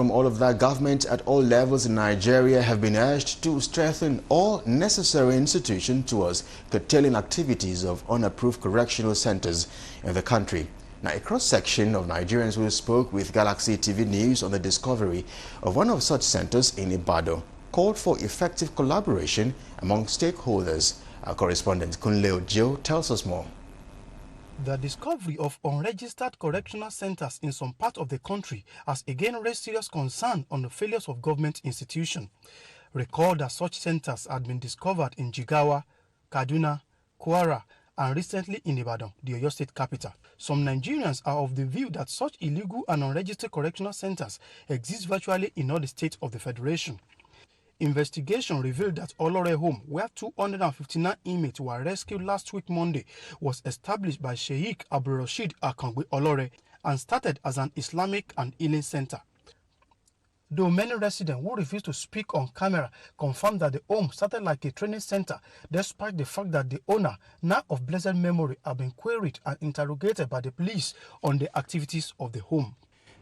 From all of that, government at all levels in Nigeria have been urged to strengthen all necessary institutions towards curtailing activities of unapproved correctional centers in the country. Now, a cross-section of Nigerians who spoke with Galaxy TV News on the discovery of one of such centers in Ibadan called for effective collaboration among stakeholders. Our correspondent Kunle Ojo tells us more. The discovery of unregistered correctional centers in some part of the country has again raised serious concern on the failures of government institutions. Recall that such centers had been discovered in Jigawa, Kaduna, Kwara, and recently in Ibadan, the Oyo State capital. Some Nigerians are of the view that such illegal and unregistered correctional centers exist virtually in all the states of the Federation. Investigation revealed that Olore Home, where 259 inmates were rescued last week Monday, was established by Sheikh Abdulrashid Akangwe Olore and started as an Islamic and healing center. Though many residents who refused to speak on camera confirmed that the home started like a training center, despite the fact that the owner, now of blessed memory, have been queried and interrogated by the police on the activities of the home.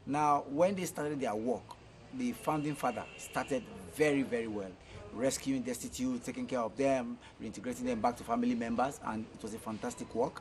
Now, when they started their work, the founding father started very, very well, rescuing destitute, taking care of them, reintegrating them back to family members, and it was a fantastic work.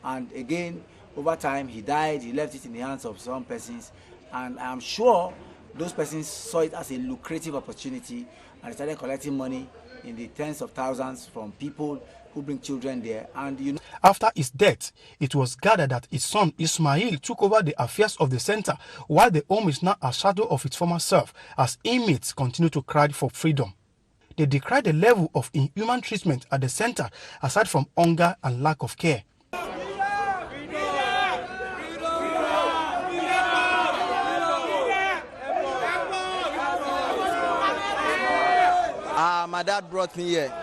And again, over time, he died, he left it in the hands of some persons, and I'm sure those persons saw it as a lucrative opportunity and started collecting money in the tens of thousands from people who bring children there. And after his death, it was gathered that his son Ismail took over the affairs of the center, while the home is now a shadow of its former self as inmates continue to cry for freedom. They decried the level of inhuman treatment at the center, aside from hunger and lack of care. My dad brought me here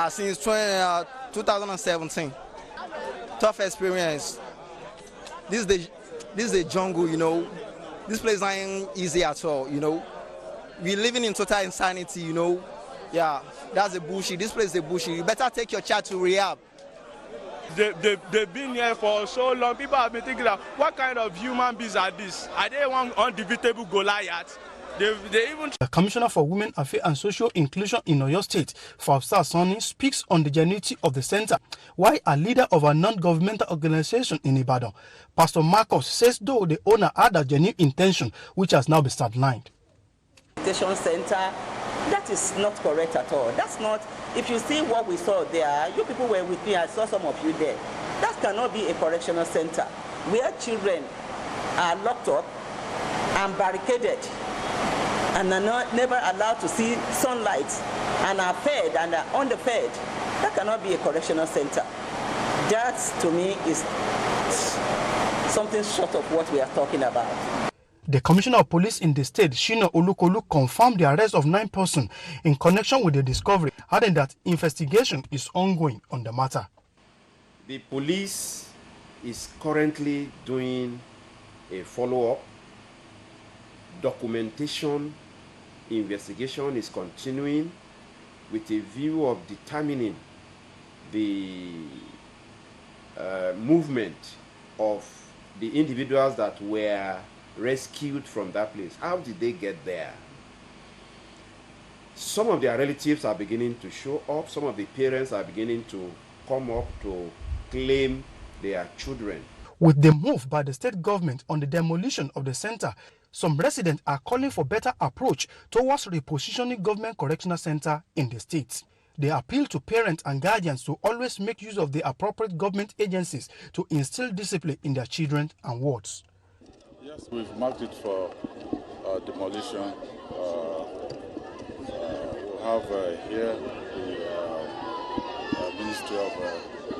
since 2017. Tough experience. This is the jungle, you know. This place ain't easy at all, you know. We're living in total insanity, you know. Yeah, that's a bullshit. This place is a bullshit. You better take your child to rehab. They've been here for so long. People have been thinking, that, what kind of human beings are these? Are they one undefeatable Goliath? The Commissioner for Women Affairs and Social Inclusion in Oyo State, Fafsa Sani, speaks on the genuinity of the center, while a leader of a non-governmental organization in Ibadan, Pastor Marcos, says though the owner had a genuine intention, which has now been sidelined. Center, that is not correct at all. That's not, if you see what we saw there, you people were with me, I saw some of you there. That cannot be a correctional center where children are locked up and barricaded and are never allowed to see sunlight and are fed and are underfed. That cannot be a correctional center. That, to me, is something short of what we are talking about. The Commissioner of Police in the state, Shina Olukolu, confirmed the arrest of 9 persons in connection with the discovery, adding that investigation is ongoing on the matter. The police is currently doing a follow-up. Documentation investigation is continuing with a view of determining the movement of the individuals that were rescued from that place. How did they get there? Some of their relatives are beginning to show up. Some of the parents are beginning to come up to claim their children. With the move by the state government on the demolition of the center, some residents are calling for better approach towards repositioning government correctional center in the state. They appeal to parents and guardians to always make use of the appropriate government agencies to instill discipline in their children and wards. Yes, we've marked it for demolition. We'll have here the Ministry of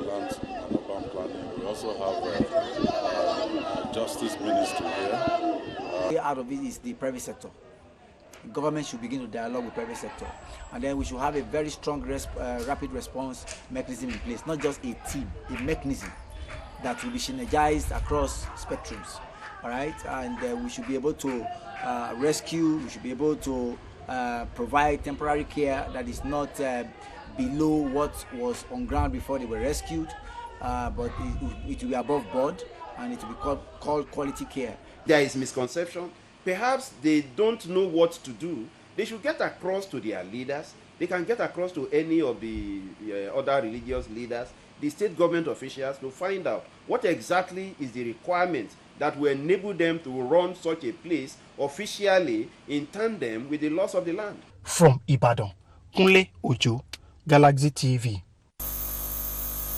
Land and Urban Planning. We also have Justice Ministry here. Out of it is the private sector. The government should begin to dialogue with private sector, and then we should have a very strong rapid response mechanism in place, not just a team, a mechanism that will be synergized across spectrums. All right, and we should be able to rescue. We should be able to provide temporary care that is not below what was on ground before they were rescued, but it will be above board, and it will be called quality care. There is misconception perhaps they don't know what to do, they should get across to their leaders. They can get across to any of the other religious leaders, the state government officials, to find out what exactly is the requirement that will enable them to run such a place officially in tandem with the laws of the land. From Ibadan, Kunle Ojo, Galaxy TV.